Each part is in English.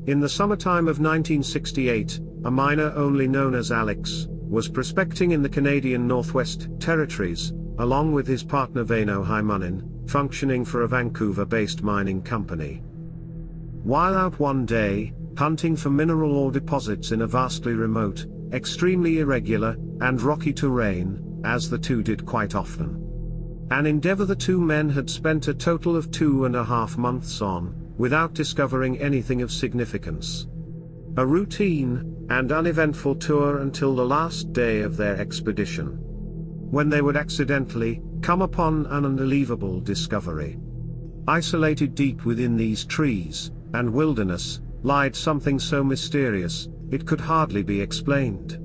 In the summertime of 1968, a miner only known as Alex was prospecting in the Canadian Northwest Territories, along with his partner Vaino Haimanen, functioning for a Vancouver-based mining company. While out one day, hunting for mineral ore deposits in a vastly remote, extremely irregular, and rocky terrain, as the two did quite often. An endeavor the two men had spent a total of 2.5 months on, without discovering anything of significance. A routine and uneventful tour until the last day of their expedition, when they would accidentally come upon an unbelievable discovery. Isolated deep within these trees and wilderness lied something so mysterious, it could hardly be explained.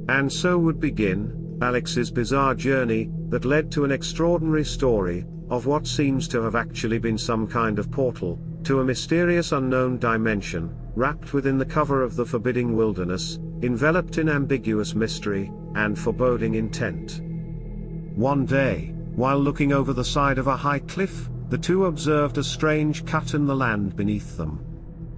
And so would begin Alex's bizarre journey that led to an extraordinary story of what seems to have actually been some kind of portal to a mysterious unknown dimension, wrapped within the cover of the forbidding wilderness, enveloped in ambiguous mystery and foreboding intent. One day, while looking over the side of a high cliff, the two observed a strange cut in the land beneath them.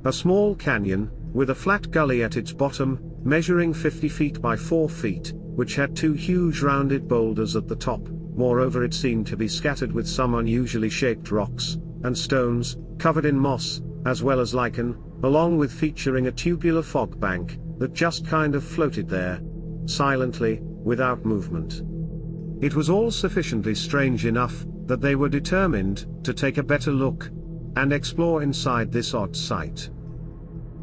A small canyon, with a flat gully at its bottom, measuring 50 feet by 4 feet, which had two huge rounded boulders at the top. Moreover, it seemed to be scattered with some unusually shaped rocks and stones, covered in moss, as well as lichen, along with featuring a tubular fog bank that just kind of floated there, silently, without movement. It was all sufficiently strange enough that they were determined to take a better look and explore inside this odd sight.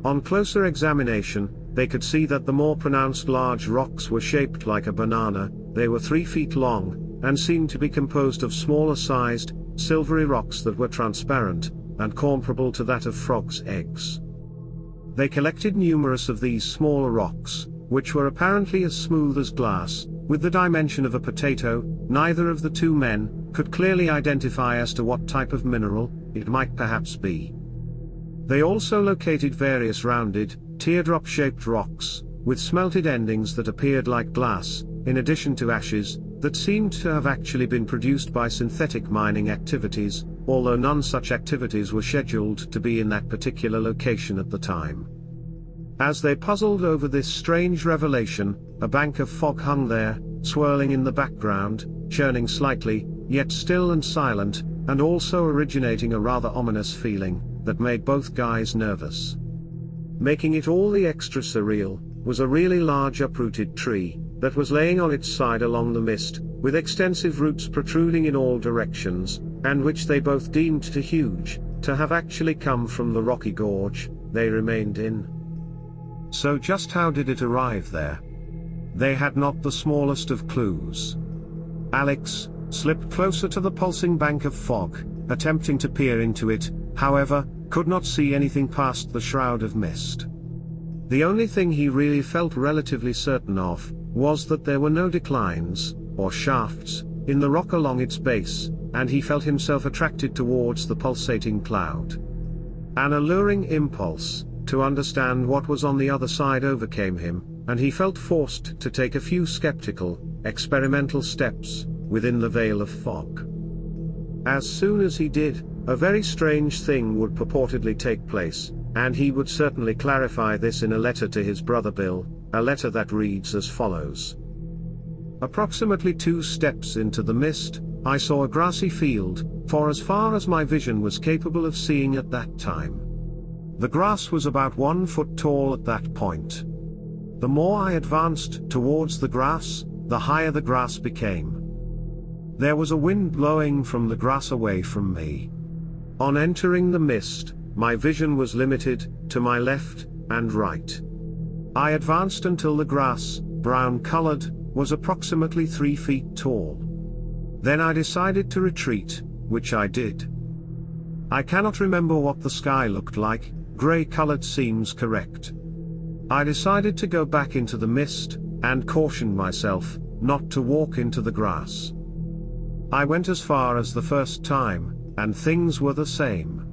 On closer examination, they could see that the more pronounced large rocks were shaped like a banana. They were 3 feet long, and seemed to be composed of smaller sized, silvery rocks that were transparent, and comparable to that of frogs' eggs. They collected numerous of these smaller rocks, which were apparently as smooth as glass, with the dimension of a potato. Neither of the two men could clearly identify as to what type of mineral it might perhaps be. They also located various rounded, teardrop-shaped rocks, with smelted endings that appeared like glass, in addition to ashes that seemed to have actually been produced by synthetic mining activities, although none such activities were scheduled to be in that particular location at the time. As they puzzled over this strange revelation, a bank of fog hung there, swirling in the background, churning slightly, yet still and silent, and also originating a rather ominous feeling that made both guys nervous. Making it all the extra surreal was a really large uprooted tree that was laying on its side along the mist, with extensive roots protruding in all directions, and which they both deemed too huge to have actually come from the rocky gorge they remained in. So just how did it arrive there? They had not the smallest of clues. Alex slipped closer to the pulsing bank of fog, attempting to peer into it, however, could not see anything past the shroud of mist. The only thing he really felt relatively certain of was that there were no declines or shafts in the rock along its base, and he felt himself attracted towards the pulsating cloud. An alluring impulse to understand what was on the other side overcame him, and he felt forced to take a few skeptical, experimental steps within the veil of fog. As soon as he did, a very strange thing would purportedly take place, and he would certainly clarify this in a letter to his brother Bill, a letter that reads as follows. Approximately 2 steps into the mist, I saw a grassy field, for as far as my vision was capable of seeing at that time. The grass was about 1 foot tall at that point. The more I advanced towards the grass, the higher the grass became. There was a wind blowing from the grass away from me. On entering the mist, my vision was limited to my left and right. I advanced until the grass, brown-colored, was approximately 3 feet tall. Then I decided to retreat, which I did. I cannot remember what the sky looked like. Gray-colored seems correct. I decided to go back into the mist, and cautioned myself not to walk into the grass. I went as far as the first time, and things were the same.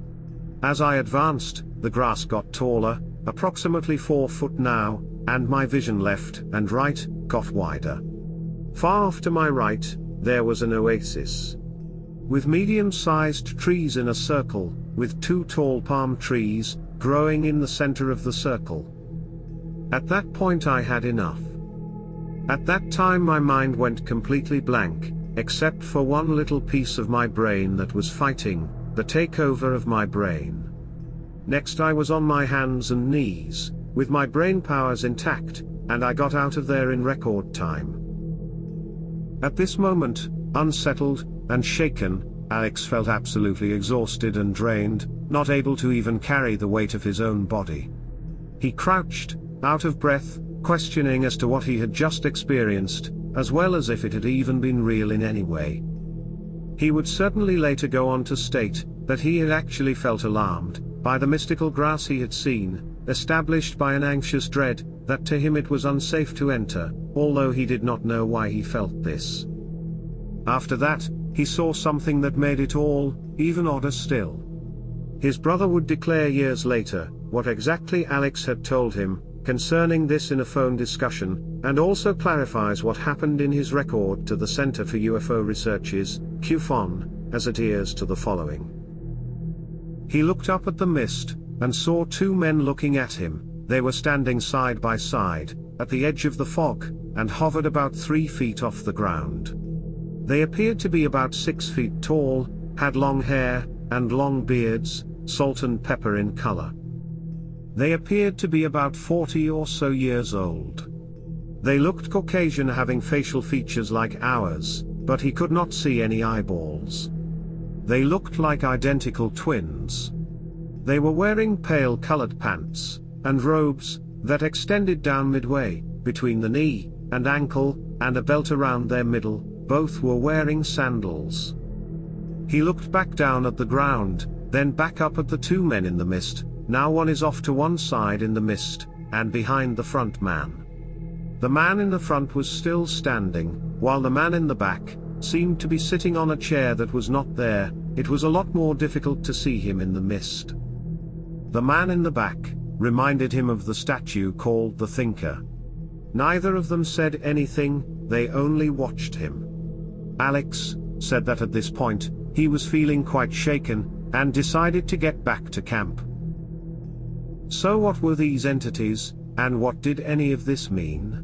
As I advanced, the grass got taller, approximately 4 foot now, and my vision left and right got wider. Far off to my right, there was an oasis, with medium-sized trees in a circle, with 2 tall palm trees, growing in the center of the circle. At that point I had enough. At that time my mind went completely blank, except for one little piece of my brain that was fighting the takeover of my brain. Next I was on my hands and knees, with my brain powers intact, and I got out of there in record time. At this moment, unsettled and shaken, Alex felt absolutely exhausted and drained, not able to even carry the weight of his own body. He crouched, out of breath, questioning as to what he had just experienced, as well as if it had even been real in any way. He would certainly later go on to state that he had actually felt alarmed by the mystical grass he had seen, established by an anxious dread that to him it was unsafe to enter, although he did not know why he felt this. After that, he saw something that made it all even odder still. His brother would declare years later what exactly Alex had told him concerning this in a phone discussion, and also clarifies what happened in his record to the Center for UFO Research's CUFON, as adheres to the following. He looked up at the mist, and saw two men looking at him. They were standing side by side, at the edge of the fog, and hovered about 3 feet off the ground. They appeared to be about 6 feet tall, had long hair, and long beards, salt and pepper in color. They appeared to be about 40 or so years old. They looked Caucasian, having facial features like ours, but he could not see any eyeballs. They looked like identical twins. They were wearing pale-colored pants and robes that extended down midway between the knee and ankle, and a belt around their middle. Both were wearing sandals. He looked back down at the ground, then back up at the two men in the mist. Now one is off to one side in the mist, and behind the front man. The man in the front was still standing, while the man in the back seemed to be sitting on a chair that was not there. It was a lot more difficult to see him in the mist. The man in the back reminded him of the statue called the Thinker. Neither of them said anything, they only watched him. Alex said that at this point, he was feeling quite shaken, and decided to get back to camp. So what were these entities, and what did any of this mean?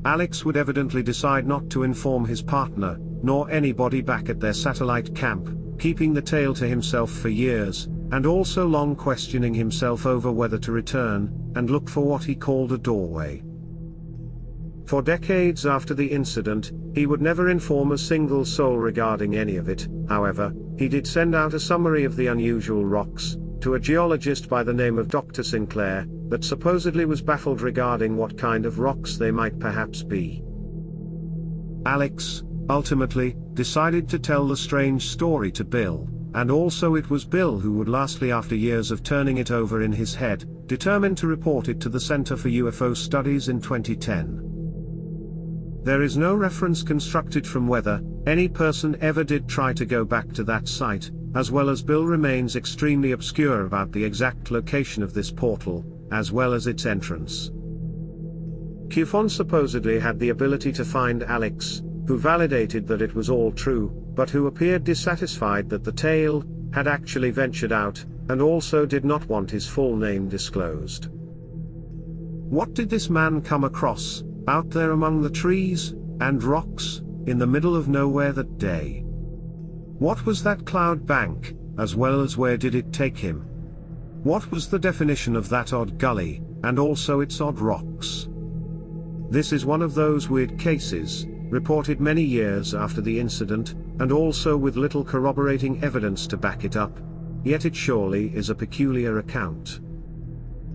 Alex would evidently decide not to inform his partner, nor anybody back at their satellite camp, keeping the tale to himself for years, and also long questioning himself over whether to return and look for what he called a doorway. For decades after the incident, he would never inform a single soul regarding any of it. However, he did send out a summary of the unusual rocks to a geologist by the name of Dr. Sinclair, that supposedly was baffled regarding what kind of rocks they might perhaps be. Alex ultimately decided to tell the strange story to Bill, and also it was Bill who would, lastly after years of turning it over in his head, determine to report it to the Center for UFO Studies in 2010. There is no reference constructed from whether any person ever did try to go back to that site, as well as Bill remains extremely obscure about the exact location of this portal, as well as its entrance. CUFON supposedly had the ability to find Alex, who validated that it was all true, but who appeared dissatisfied that the tale had actually ventured out, and also did not want his full name disclosed. What did this man come across out there among the trees and rocks in the middle of nowhere that day? What was that cloud bank, as well as where did it take him? What was the definition of that odd gully, and also its odd rocks? This is one of those weird cases, reported many years after the incident, and also with little corroborating evidence to back it up, yet it surely is a peculiar account.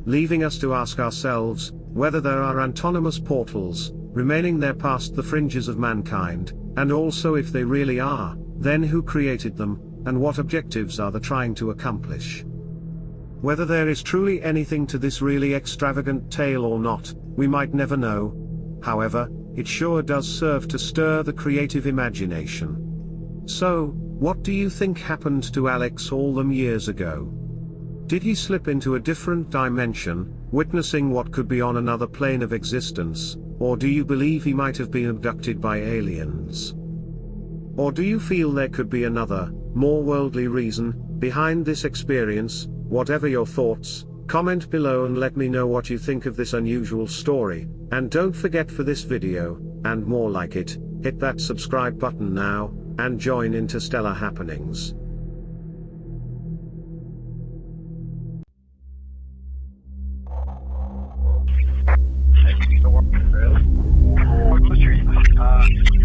Leaving us to ask ourselves whether there are autonomous portals remaining there past the fringes of mankind, and also if they really are, then who created them, and what objectives are they trying to accomplish? Whether there is truly anything to this really extravagant tale or not, we might never know. However, it sure does serve to stir the creative imagination. So, what do you think happened to Alex all them years ago? Did he slip into a different dimension, witnessing what could be on another plane of existence, or do you believe he might have been abducted by aliens? Or do you feel there could be another, more worldly reason behind this experience? Whatever your thoughts, Comment below and let me know what you think of this unusual story, and don't forget, for this video, and more like it, hit that subscribe button now, and join Interstellar Happenings. Thank you so much.